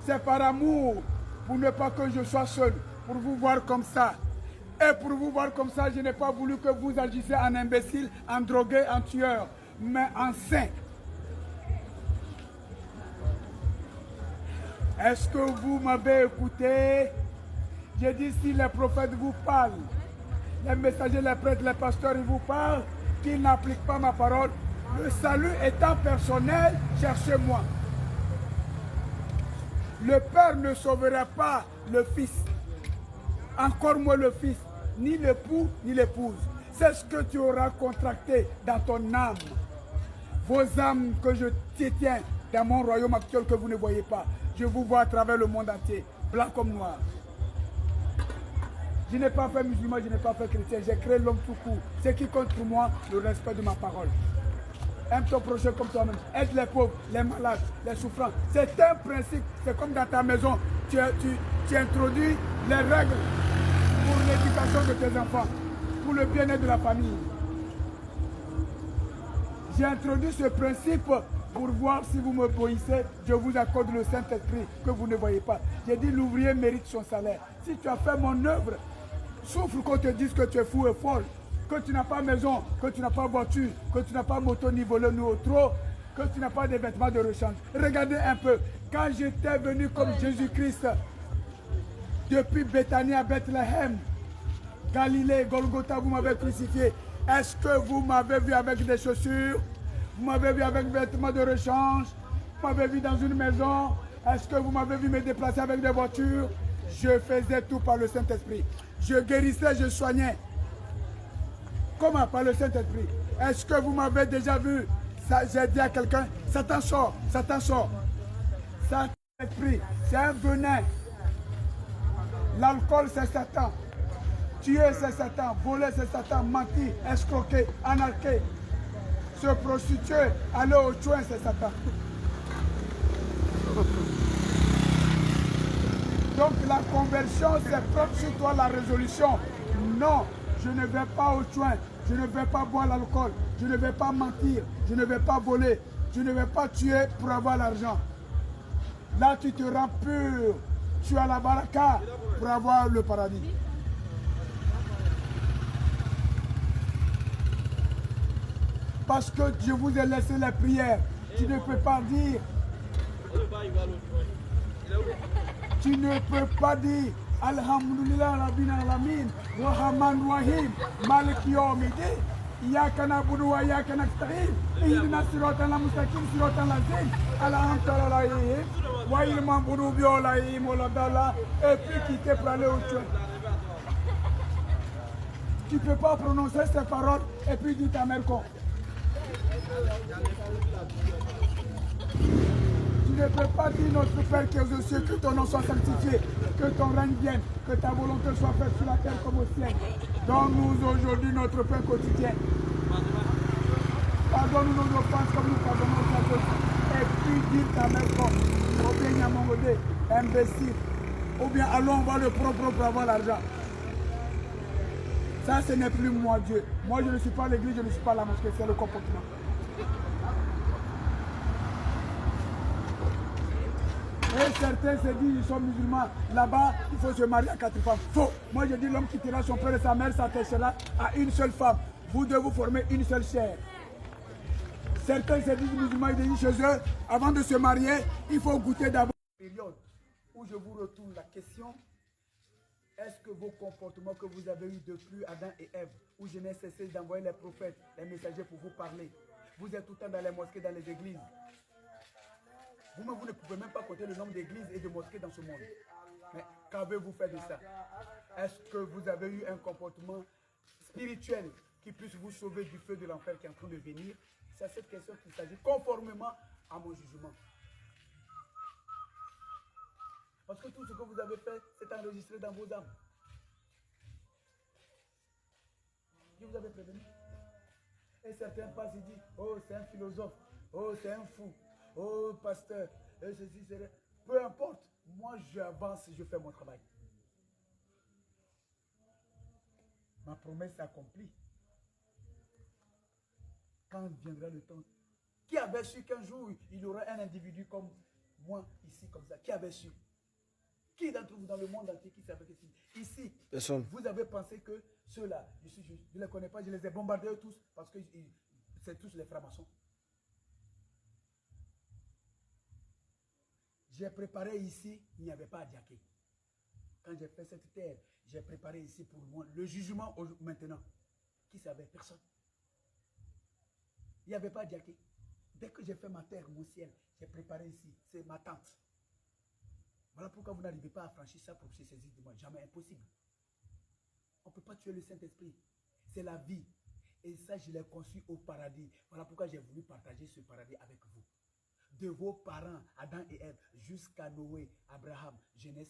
C'est par amour, pour ne pas que je sois seul, pour vous voir comme ça. Et pour vous voir comme ça, je n'ai pas voulu que vous agissiez en imbécile, en drogué, en tueur, mais en saint. Est-ce que vous m'avez écouté? J'ai dit si les prophètes vous parlent, les messagers, les prêtres, les pasteurs, ils vous parlent, qu'ils n'appliquent pas ma parole. Le salut étant personnel, cherchez-moi. Le Père ne sauvera pas le Fils, encore moins le Fils, ni l'époux, ni l'épouse. C'est ce que tu auras contracté dans ton âme. Vos âmes que je tiens dans mon royaume actuel que vous ne voyez pas. Je vous vois à travers le monde entier, blanc comme noir. Je n'ai pas fait musulman, je n'ai pas fait chrétien, j'ai créé l'homme tout court. Ce qui compte pour moi, le respect de ma parole. Aime ton prochain comme toi-même. Aide les pauvres, les malades, les souffrants. C'est un principe. C'est comme dans ta maison. Tu introduis les règles pour l'éducation de tes enfants, pour le bien-être de la famille. J'ai introduit ce principe pour voir si vous me obéissez. Je vous accorde le Saint-Esprit que vous ne voyez pas. J'ai dit l'ouvrier mérite son salaire. Si tu as fait mon œuvre, souffre qu'on te dise que tu es fou et folle, que tu n'as pas maison, que tu n'as pas voiture, que tu n'as pas moto ni volant ni autre, que tu n'as pas de vêtements de rechange. Regardez un peu, quand j'étais venu comme Jésus-Christ, depuis Béthanie à Bethléem, Galilée, Golgotha, vous m'avez crucifié. Est-ce que vous m'avez vu avec des chaussures? Vous m'avez vu avec des vêtements de rechange? Vous m'avez vu dans une maison? Est-ce que vous m'avez vu me déplacer avec des voitures? Je faisais tout par le Saint-Esprit. Je guérissais, je soignais. Comment? Par le Saint-Esprit. Est-ce que vous m'avez déjà vu? J'ai dit à quelqu'un, Satan sort, Satan sort. Saint-Esprit, c'est un venin. L'alcool, c'est Satan. Tuer, c'est Satan. Voler, c'est Satan. Mentir, escroquer, anarquer. Se prostituer, aller au chouin, c'est Satan. Donc la conversion, c'est propre sur toi la résolution. Non, je ne vais pas au chouin, je ne vais pas boire l'alcool, je ne vais pas mentir, je ne vais pas voler, je ne vais pas tuer pour avoir l'argent. Là, tu te rends pur. Tu as la baraka pour avoir le paradis. Parce que je vous ai laissé les prières. Tu ne peux pas dire. Tu ne peux pas dire Alhamdulillah Rabbil Alamin Rahman Rahim Malik Yawmiddin Iyyaka na'budu wa iyyaka nasta'in Ihdina siratal mustaqim siratal ladzina an'amta alaihim ghayril maghdubi alaihim waladdallin et puis quitter pour aller au tuer. Tu ne peux pas prononcer ces paroles et puis dire ta mère con. Tu ne peux pas dire notre Père qui est aux cieux, que ton nom soit sanctifié, que ton règne vienne, que ta volonté soit faite sur la terre comme au ciel. Donne-nous aujourd'hui notre pain quotidien. Pardonne-nous nos offenses comme nous pardonnons aux autres. Et puis dis ta mère comme, ou bien Yamongodé, imbécile, ou bien allons voir le propre pour avoir l'argent. Ça, ce n'est plus moi Dieu. Moi, je ne suis pas l'église, je ne suis pas la mosquée, c'est le comportement. Et certains se disent, ils sont musulmans. Là-bas, il faut se marier à 4 femmes. Faux. Moi, je dis, l'homme qui quittera son père et sa mère s'attachera à une seule femme. Vous devez vous former une seule chair. Certains se disent musulmans, ils disent chez eux, avant de se marier, il faut goûter d'abord. Période où je vous retourne la question, est-ce que vos comportements que vous avez eus depuis Adam et Ève, où je n'ai cessé d'envoyer les prophètes, les messagers pour vous parler, vous êtes tout le temps dans les mosquées, dans les églises. Vous-même, vous ne pouvez même pas compter le nombre d'églises et de mosquées dans ce monde. Mais qu'avez-vous fait de ça? Est-ce que vous avez eu un comportement spirituel qui puisse vous sauver du feu de l'enfer qui est en train de venir? C'est cette question qu'il s'agit, conformément à mon jugement. Parce que tout ce que vous avez fait, c'est enregistré dans vos âmes. Qui vous avez prévenu? Et certains passent et disent, oh, c'est un philosophe, oh, c'est un fou. Oh, pasteur, ceci, c'est... Peu importe, moi j'avance, je fais mon travail. Ma promesse est accomplie. Quand viendra le temps? Qui avait su qu'un jour, il y aura un individu comme Moi, ici, comme ça, qui avait su? Qui d'entre vous dans le monde entier qui savait que c'est ici? Personne. Vous avez pensé que ceux-là, je ne les connais pas, je les ai bombardés tous parce que c'est tous les francs-maçons. J'ai préparé ici, il n'y avait pas à Diaké. Quand j'ai fait cette terre, j'ai préparé ici pour moi le jugement maintenant. Qui savait? Personne. Il n'y avait pas à Diaké. Dès que j'ai fait ma terre, mon ciel, j'ai préparé ici. C'est ma tente. Voilà pourquoi vous n'arrivez pas à franchir ça pour se saisir de moi. Jamais impossible. On ne peut pas tuer le Saint-Esprit. C'est la vie. Et ça, je l'ai conçu au paradis. Voilà pourquoi j'ai voulu partager ce paradis avec vous. De vos parents, Adam et Ève, jusqu'à Noé, Abraham, j'aimais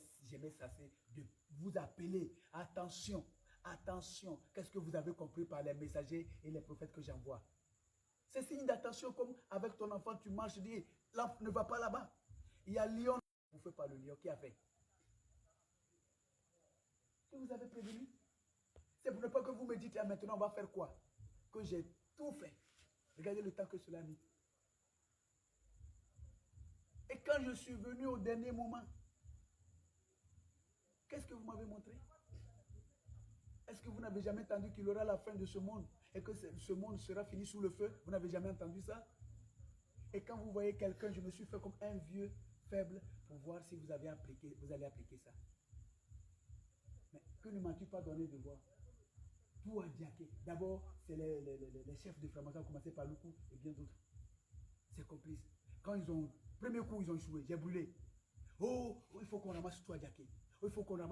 ça, c'est de vous appeler. Attention, attention. Qu'est-ce que vous avez compris par les messagers et les prophètes que j'envoie? C'est signe d'attention comme avec ton enfant, tu marches, tu dis, l'enfant ne va pas là-bas. Il y a lion, bouffé par le lion, qui a fait? Que vous avez prévenu? C'est pour ne pas que vous me dites, ah, maintenant on va faire quoi? Que j'ai tout fait. Regardez le temps que cela a mis. Et quand je suis venu au dernier moment, qu'est-ce que vous m'avez montré? Est-ce que vous n'avez jamais entendu qu'il y aura la fin de ce monde et que ce monde sera fini sous le feu? Vous n'avez jamais entendu ça? Et quand vous voyez quelqu'un, je me suis fait comme un vieux faible pour voir si vous allez appliquer ça. Mais que ne m'as-tu pas donné de voir? Tout à Diaké. D'abord, c'est les chefs de francs-maçons, commencé par Loukou et bien d'autres. C'est complice. Quand ils ont, premier coup, ils ont échoué, j'ai brûlé. Oh, il faut qu'on ramasse tout à Diaké. Oh, il faut qu'on ramasse